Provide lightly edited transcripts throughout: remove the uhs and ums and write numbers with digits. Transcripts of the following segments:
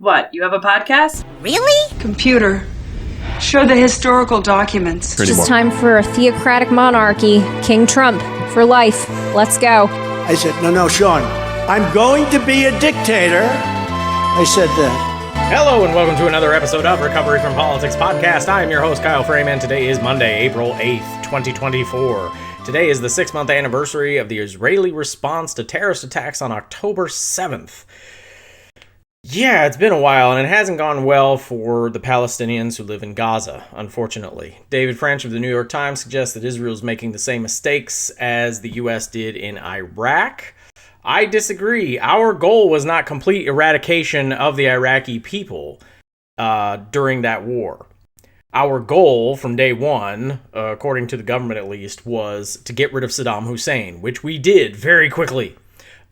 What, you have a podcast? Really? Computer, show the historical documents. It's just time for a theocratic monarchy. King Trump, for life. Let's go. I said, no, Sean, I'm going to be a dictator. I said that. Hello and welcome to another episode of Recovery from Politics Podcast. I am your host, Kyle Frame, and today is Monday, April 8th, 2024. Today is the 6-month anniversary of the Israeli response to terrorist attacks on October 7th. Yeah, it's been a while, and it hasn't gone well for the Palestinians who live in Gaza, unfortunately. David French of the New York Times suggests that Israel is making the same mistakes as the U.S. did in Iraq. I disagree. Our goal was not complete eradication of the Iraqi people during that war. Our goal from day one, according to the government at least, was to get rid of Saddam Hussein, which we did very quickly.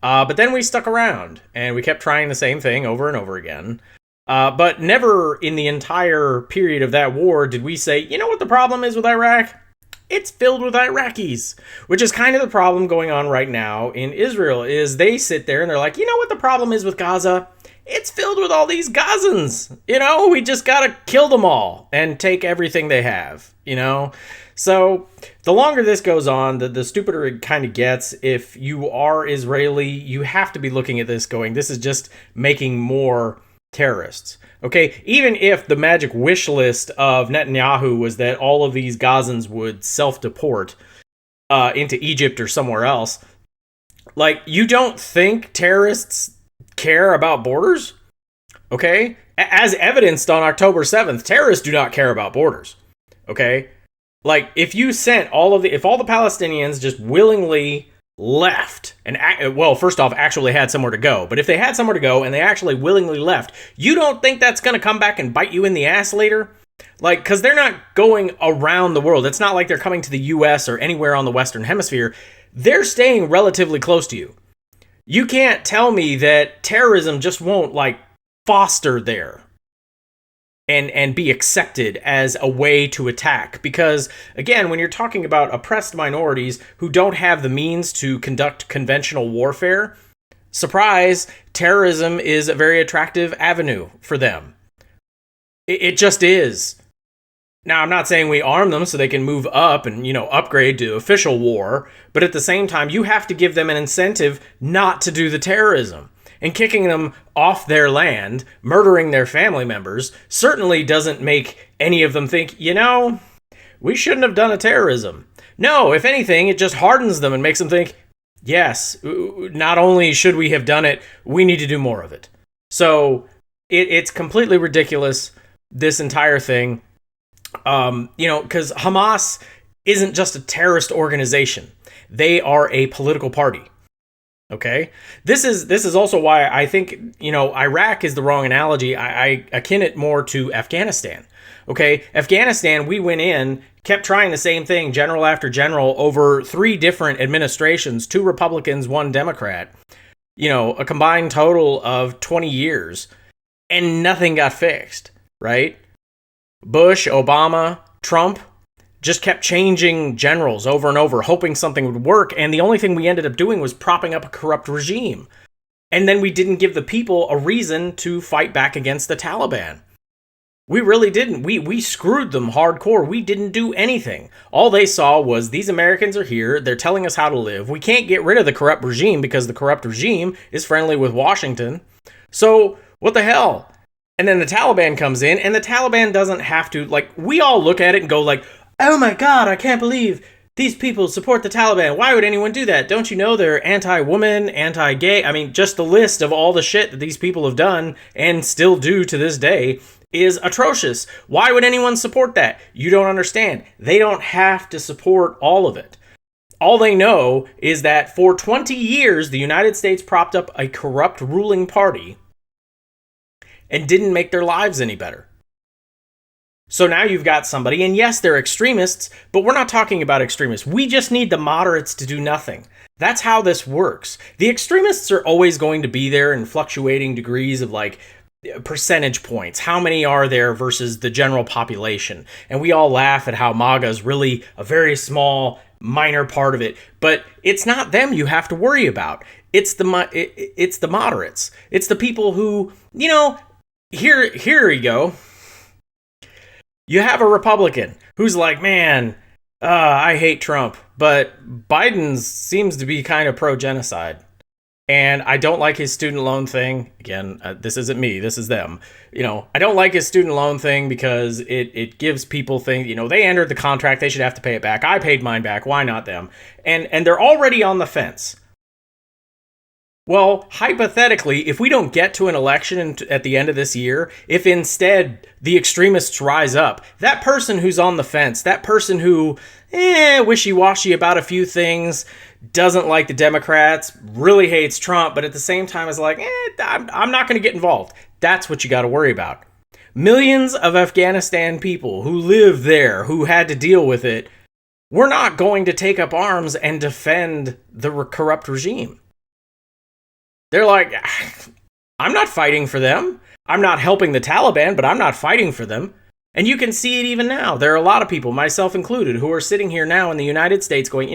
But then we stuck around, and we kept trying the same thing over and over again. But never in the entire period of that war did we say, you know what the problem is with Iraq? It's filled with Iraqis, which is kind of the problem going on right now in Israel, is they sit there and they're like, you know what the problem is with Gaza? It's filled with all these Gazans. You know, we just gotta kill them all and take everything they have, you know? So the longer this goes on, the stupider it kind of gets. If you are Israeli, you have to be looking at this going, this is just making more terrorists. Okay, even if the magic wish list of Netanyahu was that all of these Gazans would self-deport into Egypt or somewhere else, like, you don't think terrorists care about borders? Okay? As evidenced on October 7th, terrorists do not care about borders. Okay? Like, if you sent if all the Palestinians just willingly left, and, well, first off, actually had somewhere to go, but if they had somewhere to go and they actually willingly left, you don't think that's going to come back and bite you in the ass later? Like, because they're not going around the world. It's not like they're coming to the U.S. or anywhere on the Western Hemisphere. They're staying relatively close to you. You can't tell me that terrorism just won't, like, foster there and be accepted as a way to attack. Because, again, when you're talking about oppressed minorities who don't have the means to conduct conventional warfare, surprise, terrorism is a very attractive avenue for them. It just is. Now, I'm not saying we arm them so they can move up and, you know, upgrade to official war, but at the same time, you have to give them an incentive not to do the terrorism. And kicking them off their land, murdering their family members, certainly doesn't make any of them think, you know, we shouldn't have done a terrorism. No, if anything, it just hardens them and makes them think, yes, not only should we have done it, we need to do more of it. So it's completely ridiculous, this entire thing. You know, because Hamas isn't just a terrorist organization. They are a political party. Okay, this is also why I think, you know, Iraq is the wrong analogy. I akin it more to Afghanistan. Okay, Afghanistan, we went in, kept trying the same thing, general after general, over 3 different administrations, 2 Republicans, 1 Democrat. You know, a combined total of 20 years, and nothing got fixed, right? Bush, Obama, Trump just kept changing generals over and over, hoping something would work, and the only thing we ended up doing was propping up a corrupt regime. And then we didn't give the people a reason to fight back against the Taliban. We really didn't. We screwed them hardcore. We didn't do anything. All they saw was, these Americans are here, they're telling us how to live. We can't get rid of the corrupt regime because the corrupt regime is friendly with Washington. So, what the hell? And then the Taliban comes in, and the Taliban doesn't have to, like, we all look at it and go like, oh my God, I can't believe these people support the Taliban. Why would anyone do that? Don't you know they're anti-woman, anti-gay? I mean, just the list of all the shit that these people have done and still do to this day is atrocious. Why would anyone support that? You don't understand. They don't have to support all of it. All they know is that for 20 years, the United States propped up a corrupt ruling party and didn't make their lives any better. So now you've got somebody, and yes, they're extremists, but we're not talking about extremists. We just need the moderates to do nothing. That's how this works. The extremists are always going to be there in fluctuating degrees of, like, percentage points. How many are there versus the general population? And we all laugh at how MAGA is really a very small, minor part of it. But it's not them you have to worry about. It's the moderates. It's the people who, you know, here we go. You have a Republican who's like, man, I hate Trump, but Biden seems to be kind of pro-genocide. And I don't like his student loan thing. Again, this isn't me, this is them. I don't like his student loan thing because it gives people things, they entered the contract, they should have to pay it back. I paid mine back, why not them? And they're already on the fence. Well, hypothetically, if we don't get to an election at the end of this year, if instead the extremists rise up, that person who's on the fence, that person who, wishy-washy about a few things, doesn't like the Democrats, really hates Trump, but at the same time is like, I'm not going to get involved. That's what you got to worry about. Millions of Afghanistan people who live there, who had to deal with it, we're not going to take up arms and defend the corrupt regime. They're like, I'm not fighting for them. I'm not helping the Taliban, but I'm not fighting for them. And you can see it even now. There are a lot of people, myself included, who are sitting here now in the United States going,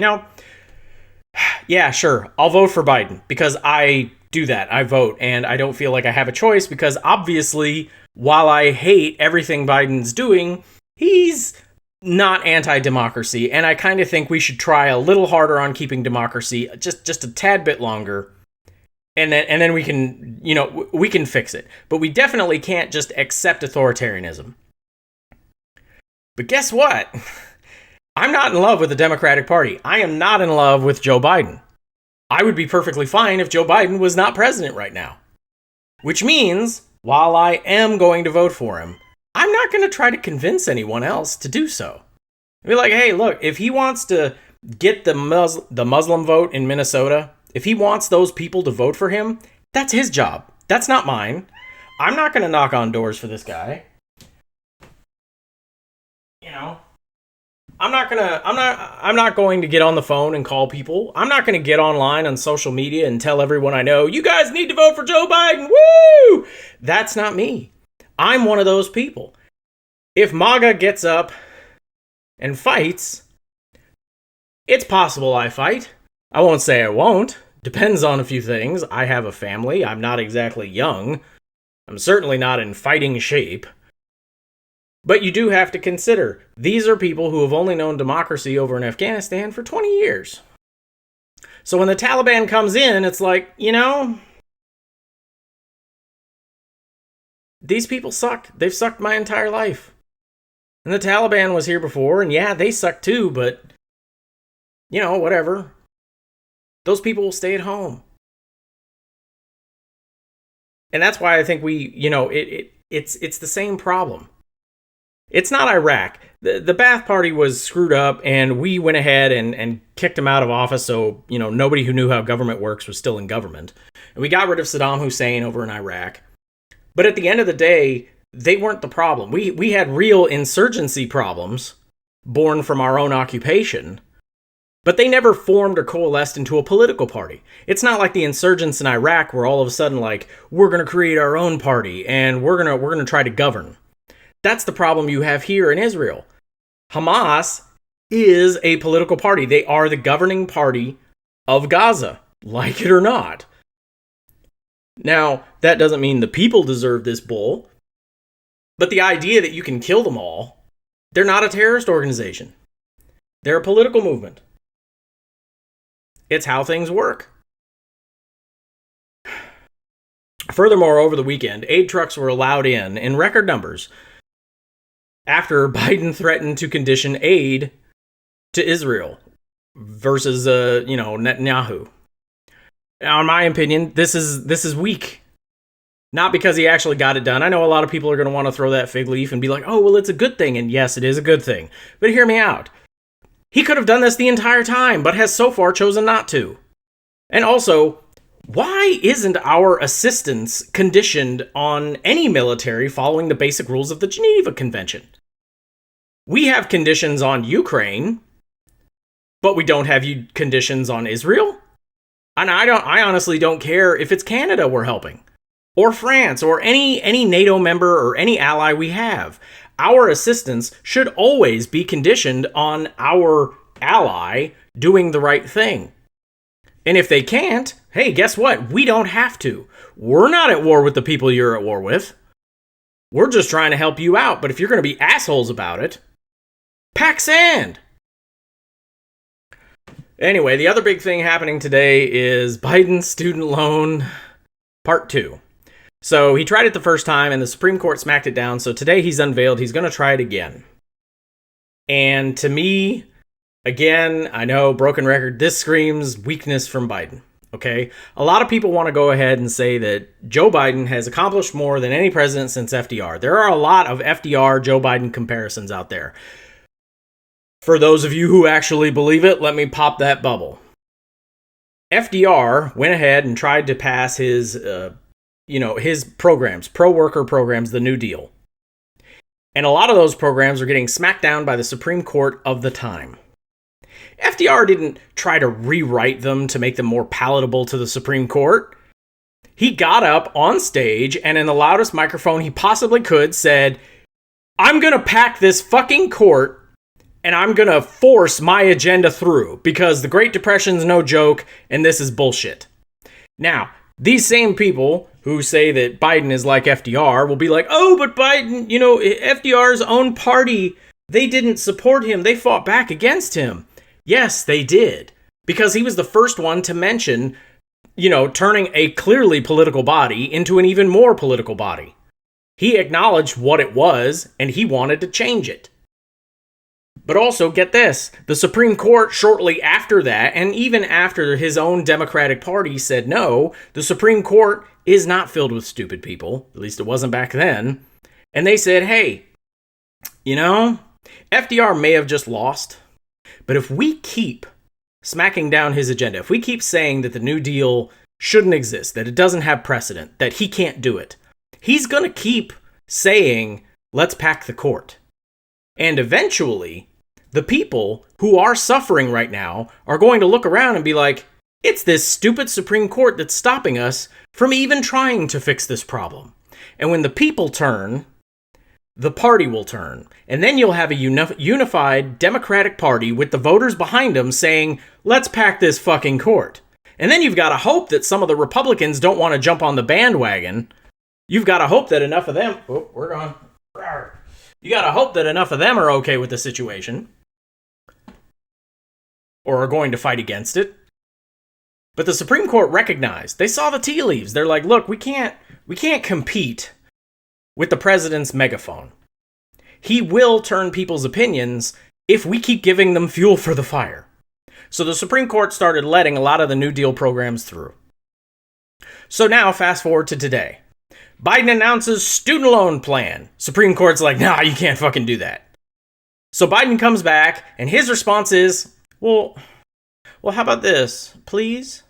yeah, sure, I'll vote for Biden because I do that. I vote, and I don't feel like I have a choice because obviously, while I hate everything Biden's doing, he's not anti-democracy, and I kind of think we should try a little harder on keeping democracy just a tad bit longer. And then we can, we can fix it. But we definitely can't just accept authoritarianism. But guess what? I'm not in love with the Democratic Party. I am not in love with Joe Biden. I would be perfectly fine if Joe Biden was not president right now. Which means, while I am going to vote for him, I'm not going to try to convince anyone else to do so. I'd be like, hey, look, if he wants to get the Muslim vote in Minnesota, if he wants those people to vote for him, that's his job. That's not mine. I'm not going to knock on doors for this guy. I'm not going to get on the phone and call people. I'm not going to get online on social media and tell everyone I know, you guys need to vote for Joe Biden. Woo! That's not me. I'm one of those people. If MAGA gets up and fights, it's possible I fight. I won't say I won't. Depends on a few things. I have a family. I'm not exactly young. I'm certainly not in fighting shape. But you do have to consider, these are people who have only known democracy over in Afghanistan for 20 years. So when the Taliban comes in, it's like, these people suck. They've sucked my entire life. And the Taliban was here before, and yeah, they suck too, but, whatever. Those people will stay at home. And that's why I think it's the same problem. It's not Iraq. The Ba'ath Party was screwed up, and we went ahead and kicked him out of office, so, nobody who knew how government works was still in government. And we got rid of Saddam Hussein over in Iraq. But at the end of the day, they weren't the problem. We had real insurgency problems born from our own occupation, but they never formed or coalesced into a political party. It's not like the insurgents in Iraq were all of a sudden like, we're going to create our own party, and we're going to try to govern. That's the problem you have here in Israel. Hamas is a political party. They are the governing party of Gaza, like it or not. Now, that doesn't mean the people deserve this bull, but the idea that you can kill them all, they're not a terrorist organization. They're a political movement. It's how things work. Furthermore, over the weekend, aid trucks were allowed in record numbers after Biden threatened to condition aid to Israel versus, Netanyahu. Now, in my opinion, this is weak. Not because he actually got it done. I know a lot of people are going to want to throw that fig leaf and be like, oh, well, it's a good thing. And yes, it is a good thing. But hear me out. He could have done this the entire time, but has so far chosen not to. And also, why isn't our assistance conditioned on any military following the basic rules of the Geneva Convention? We have conditions on Ukraine, but we don't have conditions on Israel? And I honestly don't care if it's Canada we're helping, or France, or any NATO member or any ally we have. Our assistance should always be conditioned on our ally doing the right thing. And if they can't, hey, guess what? We don't have to. We're not at war with the people you're at war with. We're just trying to help you out, but if you're going to be assholes about it, pack sand. Anyway, the other big thing happening today is Biden's student loan part 2. So he tried it the first time and the Supreme Court smacked it down. So today he's unveiled he's going to try it again. And to me, again, I know, broken record, this screams weakness from Biden. Okay? A lot of people want to go ahead and say that Joe Biden has accomplished more than any president since FDR. There are a lot of FDR-Joe Biden comparisons out there. For those of you who actually believe it, let me pop that bubble. FDR went ahead and tried to pass his programs, pro-worker programs, the New Deal. And a lot of those programs are getting smacked down by the Supreme Court of the time. FDR didn't try to rewrite them to make them more palatable to the Supreme Court. He got up on stage and in the loudest microphone he possibly could said, "I'm going to pack this fucking court and I'm going to force my agenda through because the Great Depression's no joke and this is bullshit." Now, these same people who say that Biden is like FDR will be like, "Oh, but Biden, FDR's own party, they didn't support him. They fought back against him." Yes, they did. Because he was the first one to mention, turning a clearly political body into an even more political body. He acknowledged what it was and he wanted to change it. But also, get this, the Supreme Court shortly after that, and even after his own Democratic Party said no, the Supreme Court is not filled with stupid people, at least it wasn't back then, and they said, hey, FDR may have just lost, but if we keep smacking down his agenda, if we keep saying that the New Deal shouldn't exist, that it doesn't have precedent, that he can't do it, he's going to keep saying, let's pack the court. And eventually, the people who are suffering right now are going to look around and be like, it's this stupid Supreme Court that's stopping us from even trying to fix this problem. And when the people turn, the party will turn. And then you'll have a unified Democratic Party with the voters behind them saying, let's pack this fucking court. And then you've got to hope that some of the Republicans don't want to jump on the bandwagon. You've got to hope that enough of them... Oh, we're gone. You got to hope that enough of them are okay with the situation. Or are going to fight against it. But the Supreme Court recognized. They saw the tea leaves. They're like, look, we can't compete with the president's megaphone. He will turn people's opinions if we keep giving them fuel for the fire. So the Supreme Court started letting a lot of the New Deal programs through. So now, fast forward to today. Biden announces student loan plan. Supreme Court's like, nah, you can't fucking do that. So Biden comes back, and his response is, well, how about this, please?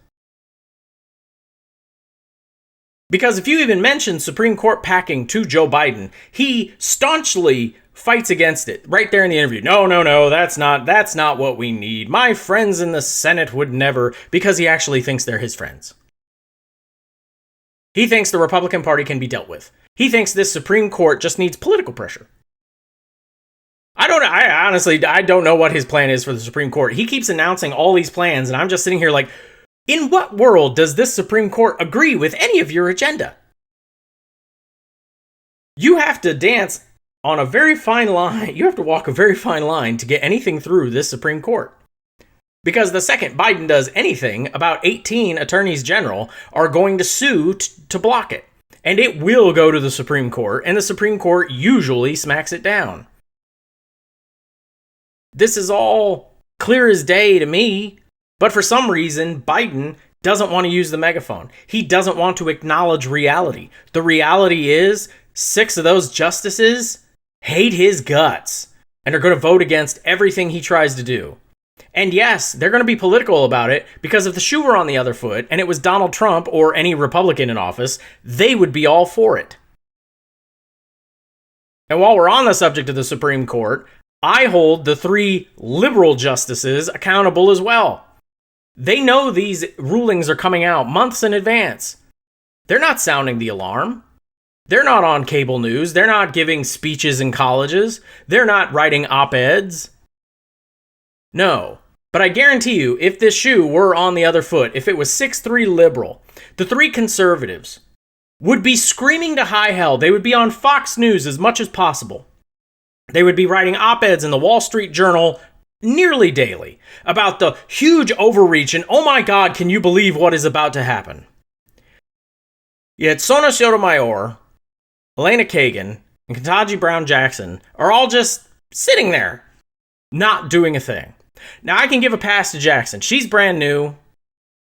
Because if you even mention Supreme Court packing to Joe Biden, he staunchly fights against it right there in the interview. No, that's not what we need. My friends in the Senate would never, because he actually thinks they're his friends. He thinks the Republican Party can be dealt with. He thinks this Supreme Court just needs political pressure. I honestly don't know what his plan is for the Supreme Court. He keeps announcing all these plans, and I'm just sitting here like, in what world does this Supreme Court agree with any of your agenda? You have to dance on a very fine line. You have to walk a very fine line to get anything through this Supreme Court. Because the second Biden does anything, about 18 attorneys general are going to sue to block it. And it will go to the Supreme Court, and the Supreme Court usually smacks it down. This is all clear as day to me. But for some reason, Biden doesn't want to use the megaphone. He doesn't want to acknowledge reality. The reality is 6 of those justices hate his guts and are going to vote against everything he tries to do. And yes, they're going to be political about it because if the shoe were on the other foot and it was Donald Trump or any Republican in office, they would be all for it. And while we're on the subject of the Supreme Court, I hold the 3 liberal justices accountable as well. They know these rulings are coming out months in advance. They're not sounding the alarm. They're not on cable news. They're not giving speeches in colleges. They're not writing op-eds. No. But I guarantee you, if this shoe were on the other foot, if it was 6-3 liberal, the 3 conservatives would be screaming to high hell. They would be on Fox News as much as possible. They would be writing op-eds in the Wall Street Journal nearly daily about the huge overreach and, oh my God, can you believe what is about to happen? Yet Sona Sotomayor, Elena Kagan, and Ketanji Brown Jackson are all just sitting there, not doing a thing. Now, I can give a pass to Jackson. She's brand new.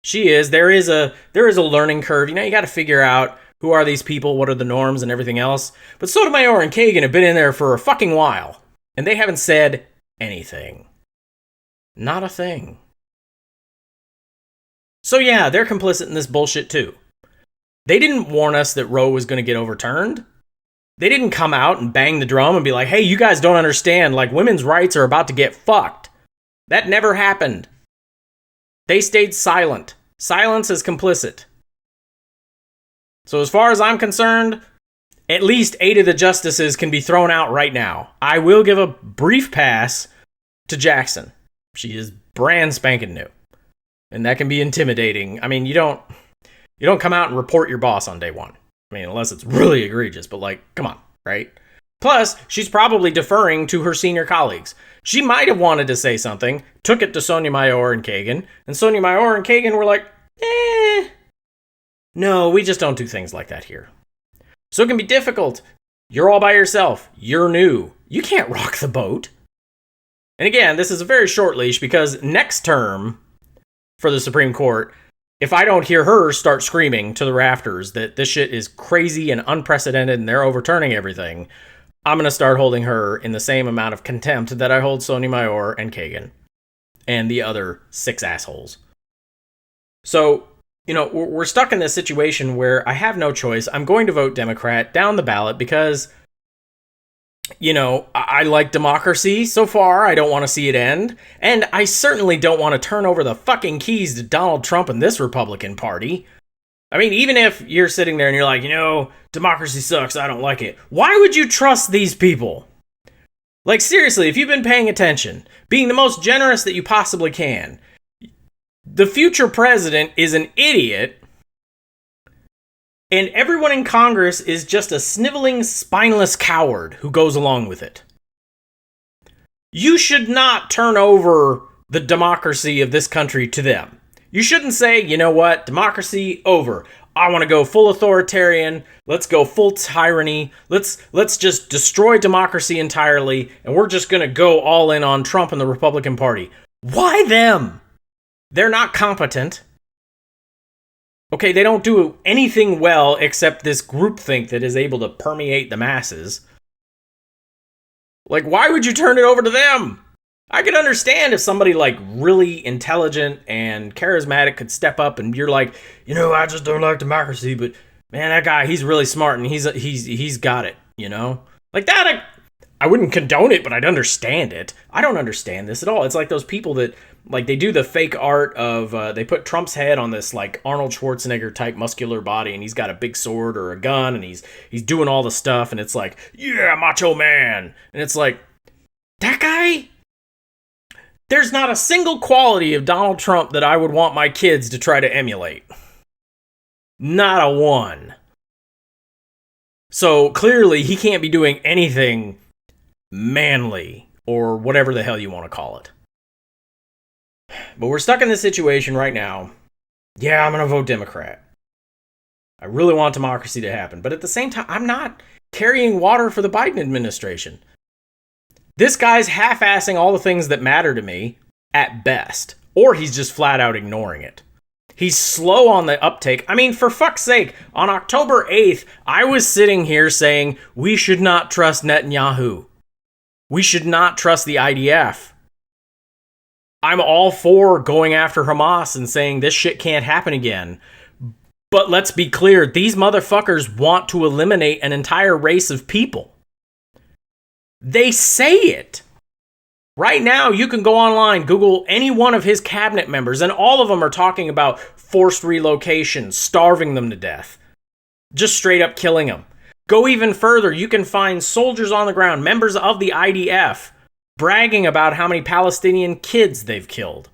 She is. There is a learning curve. You know, you got to figure out who are these people, what are the norms, and everything else. But Sotomayor and Kagan have been in there for a fucking while, and they haven't said anything. Not a thing. So yeah, they're complicit in this bullshit too. They didn't warn us that Roe was going to get overturned. They didn't come out and bang the drum and be like, hey, you guys don't understand, like, women's rights are about to get fucked. That never happened. They stayed silent. Silence is complicit. So as far as I'm concerned, at least 8 of the justices can be thrown out right now. I will give a brief pass to Jackson. She is brand spanking new. And that can be intimidating. I mean, you don't come out and report your boss on day one. I mean, unless it's really egregious, but like, come on, right? Plus, she's probably deferring to her senior colleagues. She might have wanted to say something, took it to Sotomayor and Kagan, and Sotomayor and Kagan were like, no, we just don't do things like that here. So it can be difficult. You're all by yourself. You're new. You can't rock the boat. And again, this is a very short leash because next term for the Supreme Court, if I don't hear her start screaming to the rafters that this shit is crazy and unprecedented and they're overturning everything, I'm going to start holding her in the same amount of contempt that I hold Sotomayor and Kagan and the other 6 assholes. So, you know, we're stuck in this situation where I have no choice. I'm going to vote Democrat down the ballot because, you know, I like democracy so far. I don't want to see it end. And I certainly don't want to turn over the fucking keys to Donald Trump and this Republican Party. I mean, even if you're sitting there and you're like, you know, democracy sucks, I don't like it. Why would you trust these people? Like, seriously, if you've been paying attention, being the most generous that you possibly can, the future president is an idiot, and everyone in Congress is just a sniveling, spineless coward who goes along with it. You should not turn over the democracy of this country to them. You shouldn't say, you know what, democracy over. I want to go full authoritarian. Let's go full tyranny. Let's just destroy democracy entirely, and we're just going to go all in on Trump and the Republican Party. Why them? They're not competent. Okay, they don't do anything well except this groupthink that is able to permeate the masses. Like, why would you turn it over to them? I could understand if somebody like really intelligent and charismatic could step up and you're like, you know, I just don't like democracy, but man, that guy, he's really smart and he's got it, you know? Like that, I wouldn't condone it, but I'd understand it. I don't understand this at all. It's like those people that, like, they do the fake art of, they put Trump's head on this, like, Arnold Schwarzenegger type muscular body, and he's got a big sword or a gun, and he's doing all the stuff, and it's like, yeah, macho man. And it's like, that guy? There's not a single quality of Donald Trump that I would want my kids to try to emulate. Not a one. So, clearly, he can't be doing anything manly, or whatever the hell you want to call it. But we're stuck in this situation right now. Yeah, I'm going to vote Democrat. I really want democracy to happen. But at the same time, I'm not carrying water for the Biden administration. This guy's half-assing all the things that matter to me, at best. Or he's just flat out ignoring it. He's slow on the uptake. I mean, for fuck's sake, on October 8th, I was sitting here saying, we should not trust Netanyahu. We should not trust the IDF. I'm all for going after Hamas and saying this shit can't happen again. But let's be clear, these motherfuckers want to eliminate an entire race of people. They say it. Right now, you can go online, Google any one of his cabinet members, and all of them are talking about forced relocation, starving them to death, just straight up killing them. Go even further, you can find soldiers on the ground, members of the IDF, bragging about how many Palestinian kids they've killed.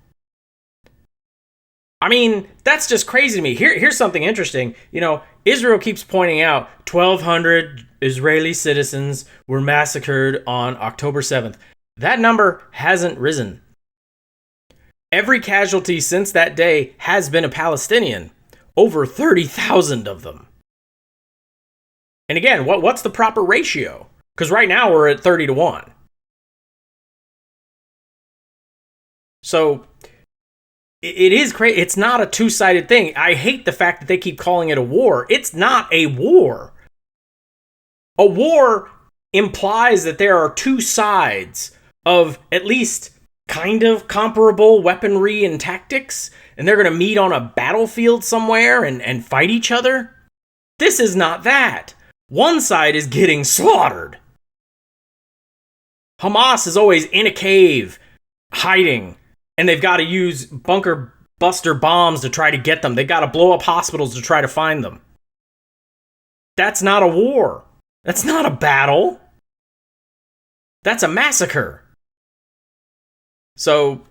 I mean, that's just crazy to me. Here's something interesting. Israel keeps pointing out 1,200 Israeli citizens were massacred on October 7th. That number hasn't risen. Every casualty since that day has been a Palestinian. Over 30,000 of them. And again, what's the proper ratio? Because right now we're at 30-1. So it is crazy. It's not a two-sided thing. I hate the fact that they keep calling it a war. It's not a war. A war implies that there are two sides of at least kind of comparable weaponry and tactics, and they're going to meet on a battlefield somewhere and fight each other. This is not that. One side is getting slaughtered. Hamas is always in a cave, hiding, and they've got to use bunker buster bombs to try to get them. They've got to blow up hospitals to try to find them. That's not a war. That's not a battle. That's a massacre. So,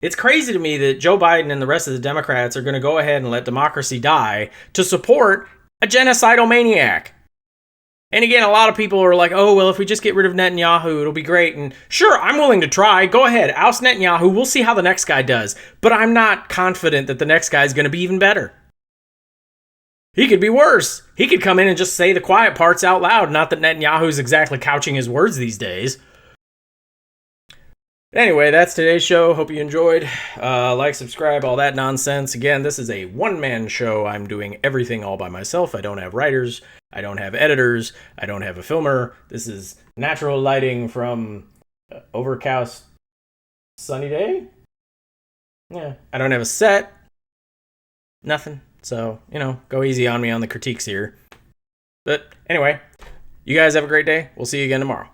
it's crazy to me that Joe Biden and the rest of the Democrats are going to go ahead and let democracy die to support a genocidal maniac. And again, a lot of people are like, oh, well, if we just get rid of Netanyahu, it'll be great. And sure, I'm willing to try. Go ahead, oust Netanyahu. We'll see how the next guy does. But I'm not confident that the next guy is going to be even better. He could be worse. He could come in and just say the quiet parts out loud. Not that Netanyahu's exactly couching his words these days. Anyway, that's today's show. Hope you enjoyed. Like, subscribe, all that nonsense. Again, this is a one-man show. I'm doing everything all by myself. I don't have writers. I don't have editors. I don't have a filmer. This is natural lighting from overcast sunny day. Yeah, I don't have a set. Nothing. So, go easy on me on the critiques here. But anyway, you guys have a great day. We'll see you again tomorrow.